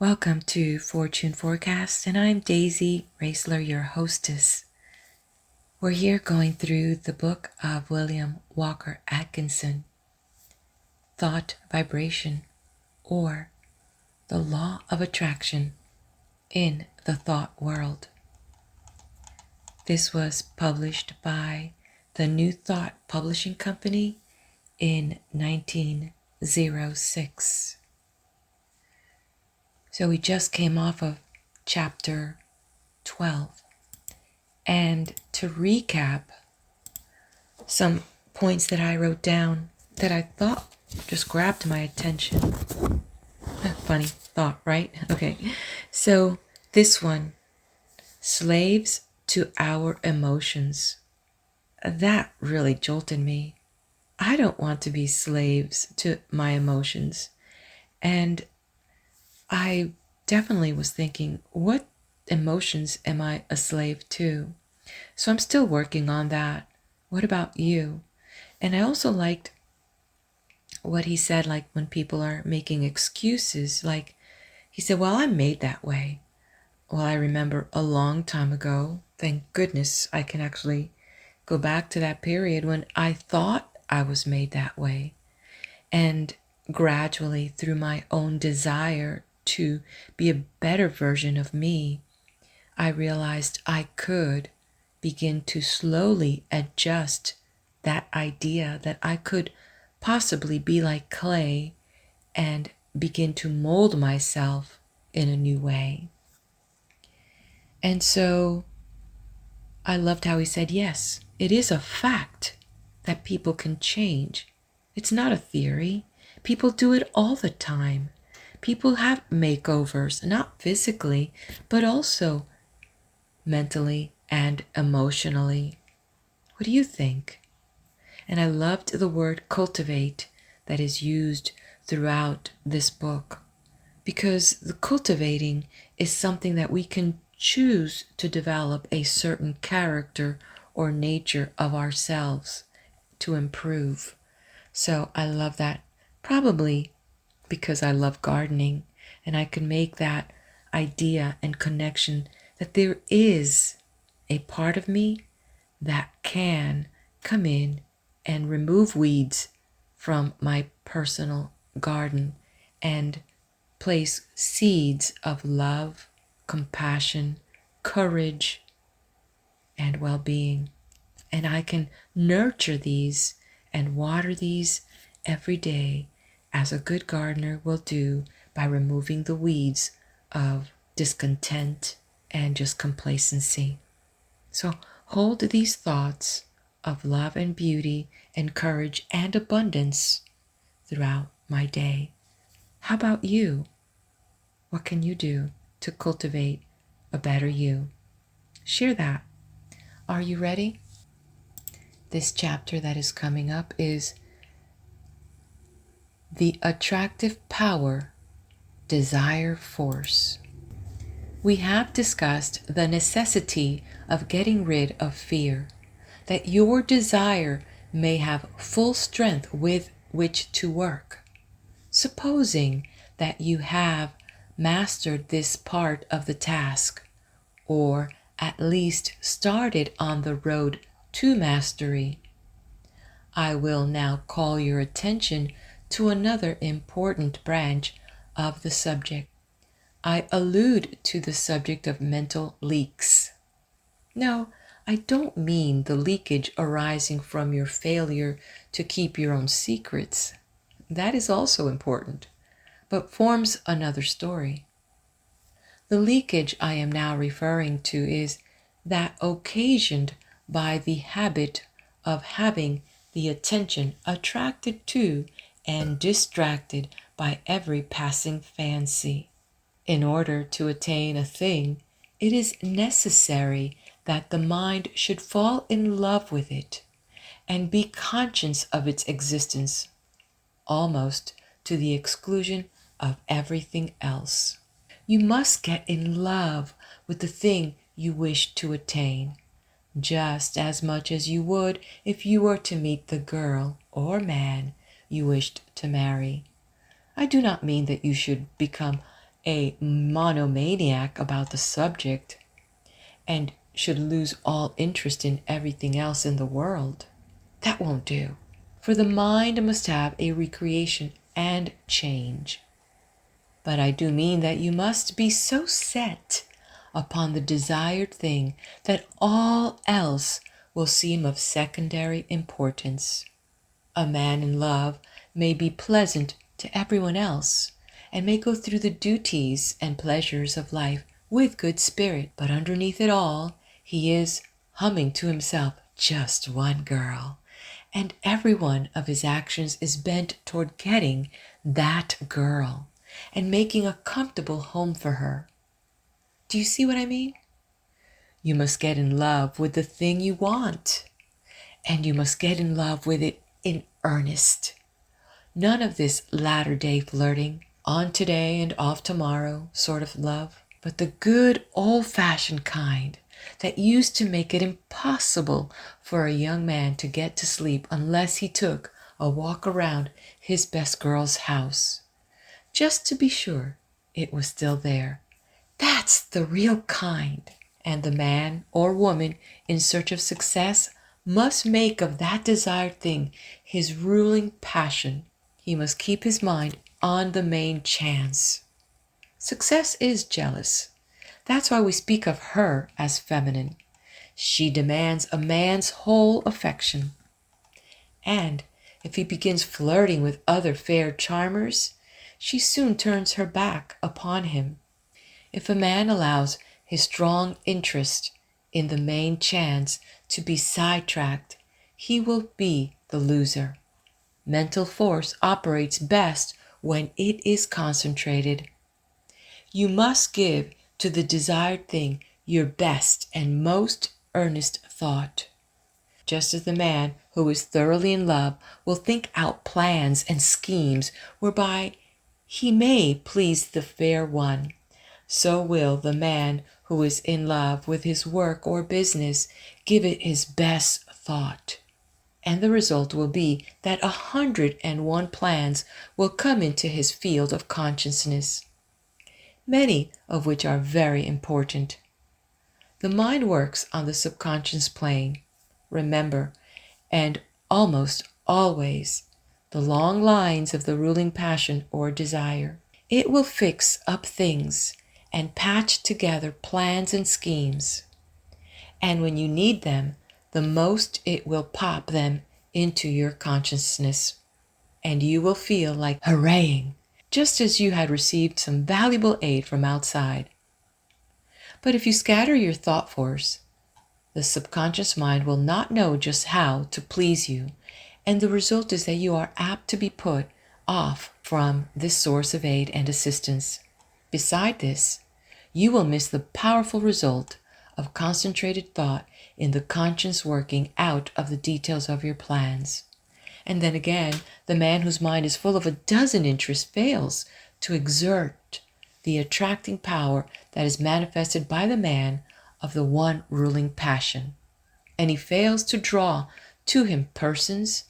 Welcome to Fortune Forecast, and I'm Daisy Raisler, your hostess. We're here going through the book of William Walker Atkinson, Thought Vibration, or The Law of Attraction in the Thought World. This was published by the New Thought Publishing Company in 1906. So we just came off of chapter 12. And to recap some points that I wrote down that I thought just grabbed my attention. Funny thought, right? Okay. So this one, slaves to our emotions. That really jolted me. I don't want to be slaves to my emotions. And I definitely was thinking, what emotions am I a slave to? So I'm still working on that. What about you? And I also liked what he said, like when people are making excuses, like he said, well, I'm made that way. Well, I remember a long time ago, thank goodness I can actually go back to that period when I thought I was made that way. And gradually, through my own desire to be a better version of me, I realized I could begin to slowly adjust that idea that I could possibly be like clay and begin to mold myself in a new way. And so I loved how he said, yes, it is a fact that people can change. It's not a theory. People do it all the time. People have makeovers, not physically, but also mentally and emotionally. What do you think? And I loved the word cultivate that is used throughout this book, because the cultivating is something that we can choose to develop a certain character or nature of ourselves to improve. So I love that, probably because I love gardening, and I can make that idea and connection that there is a part of me that can come in and remove weeds from my personal garden and place seeds of love, compassion, courage, and well-being. And I can nurture these and water these every day, as a good gardener will do, by removing the weeds of discontent and just complacency. So hold these thoughts of love and beauty and courage and abundance throughout my day. How about you? What can you do to cultivate a better you? Share that. Are you ready? This chapter that is coming up is The Attractive Power, Desire Force. We have discussed the necessity of getting rid of fear, that your desire may have full strength with which to work. Supposing that you have mastered this part of the task, or at least started on the road to mastery, I will now call your attention to another important branch of the subject. I allude to the subject of mental leaks. No, I don't mean the leakage arising from your failure to keep your own secrets. That is also important, but forms another story. The leakage I am now referring to is that occasioned by the habit of having the attention attracted to and distracted by every passing fancy. In order to attain a thing, it is necessary that the mind should fall in love with it and be conscious of its existence, almost to the exclusion of everything else. You must get in love with the thing you wish to attain, just as much as you would if you were to meet the girl or man you wished to marry. I do not mean that you should become a monomaniac about the subject and should lose all interest in everything else in the world. That won't do. For the mind must have a recreation and change. But I do mean that you must be so set upon the desired thing that all else will seem of secondary importance. A man in love may be pleasant to everyone else and may go through the duties and pleasures of life with good spirit, but underneath it all, he is humming to himself just one girl, and every one of his actions is bent toward getting that girl and making a comfortable home for her. Do you see what I mean? You must get in love with the thing you want, and you must get in love with it in earnest. None of this latter-day flirting, on today and off tomorrow sort of love, but the good old-fashioned kind that used to make it impossible for a young man to get to sleep unless he took a walk around his best girl's house, just to be sure it was still there. That's the real kind. And the man or woman in search of success must make of that desired thing his ruling passion. He must keep his mind on the main chance. Success is jealous. That's why we speak of her as feminine. She demands a man's whole affection. And if he begins flirting with other fair charmers, she soon turns her back upon him. If a man allows his strong interest in the main chance to be sidetracked, he will be the loser. Mental force operates best when it is concentrated. You must give to the desired thing your best and most earnest thought. Just as the man who is thoroughly in love will think out plans and schemes whereby he may please the fair one, so will the man who is in love with his work or business give it his best thought. And the result will be that 101 plans will come into his field of consciousness, many of which are very important. The mind works on the subconscious plane, remember, and almost always the long lines of the ruling passion or desire. It will fix up things and patch together plans and schemes. And when you need them, the most it will pop them into your consciousness. And you will feel like hurraying, just as you had received some valuable aid from outside. But if you scatter your thought force, the subconscious mind will not know just how to please you, and the result is that you are apt to be put off from this source of aid and assistance. Beside this, you will miss the powerful result of concentrated thought in the conscious working out of the details of your plans. And then again, the man whose mind is full of a dozen interests fails to exert the attracting power that is manifested by the man of the one ruling passion. And he fails to draw to him persons,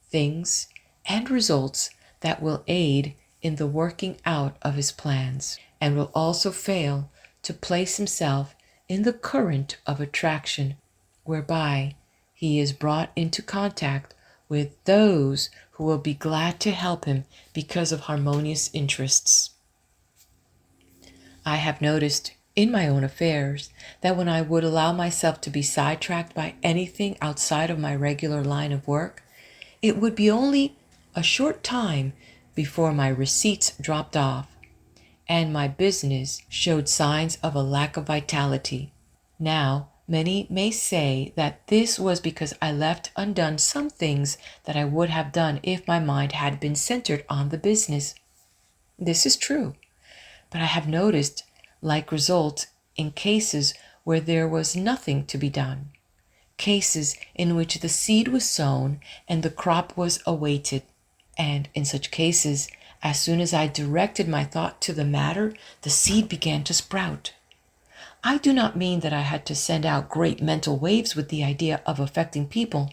things, and results that will aid in the working out of his plans, and will also fail to place himself in the current of attraction, whereby he is brought into contact with those who will be glad to help him because of harmonious interests. I have noticed in my own affairs that when I would allow myself to be sidetracked by anything outside of my regular line of work, it would be only a short time before my receipts dropped off and my business showed signs of a lack of vitality. Now, many may say that this was because I left undone some things that I would have done if my mind had been centered on the business. This is true, but I have noticed like results in cases where there was nothing to be done, cases in which the seed was sown and the crop was awaited. And in such cases, as soon as I directed my thought to the matter, the seed began to sprout. I do not mean that I had to send out great mental waves with the idea of affecting people.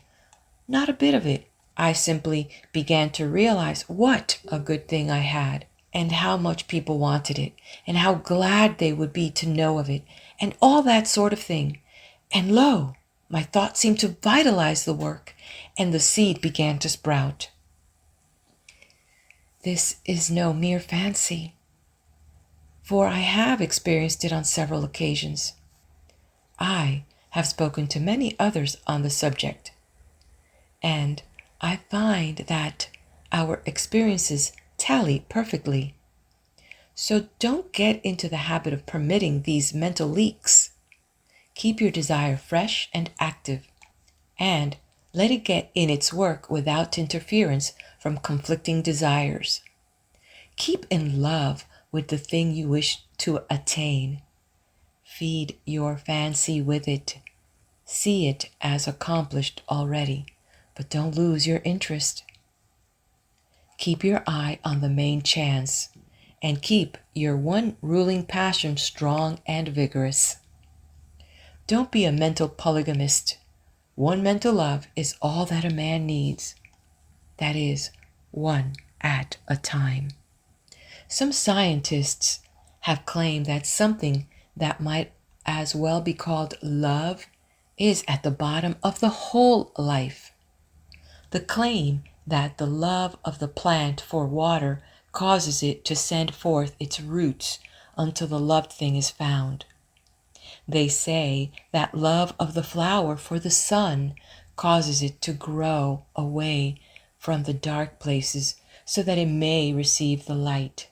Not a bit of it. I simply began to realize what a good thing I had. and how much people wanted it, and how glad they would be to know of it, and all that sort of thing. And lo, my thought seemed to vitalize the work, and the seed began to sprout. This is no mere fancy, for I have experienced it on several occasions. I have spoken to many others on the subject, and I find that our experiences tally perfectly. So don't get into the habit of permitting these mental leaks. Keep your desire fresh and active, and let it get in its work without interference from conflicting desires. Keep in love with the thing you wish to attain. Feed your fancy with it. See it as accomplished already, but don't lose your interest. Keep your eye on the main chance, and keep your one ruling passion strong and vigorous. Don't be a mental polygamist. One mental love is all that a man needs. That is, one at a time. Some scientists have claimed that something that might as well be called love is at the bottom of the whole life. The claim that the love of the plant for water causes it to send forth its roots until the loved thing is found. They say that love of the flower for the sun causes it to grow away from the dark places so that it may receive the light.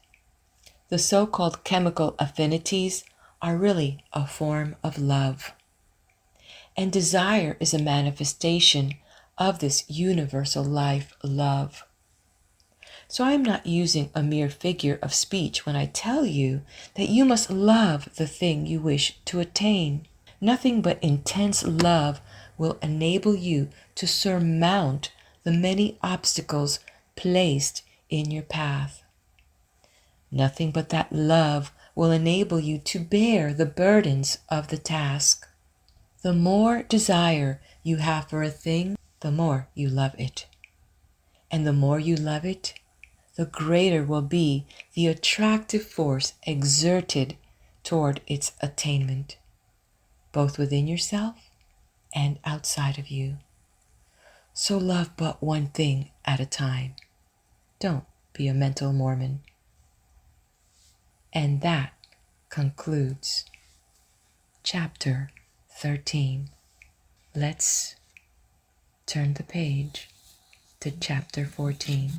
The so-called chemical affinities are really a form of love. And desire is a manifestation of this universal life love. So I am not using a mere figure of speech when I tell you that you must love the thing you wish to attain. Nothing but intense love will enable you to surmount the many obstacles placed in your path. Nothing but that love will enable you to bear the burdens of the task. The more desire you have for a thing, the more you love it. And the more you love it, the greater will be the attractive force exerted toward its attainment, both within yourself and outside of you. So love but one thing at a time. Don't be a mental Mormon. And that concludes chapter 13. Let's turn the page to chapter 14.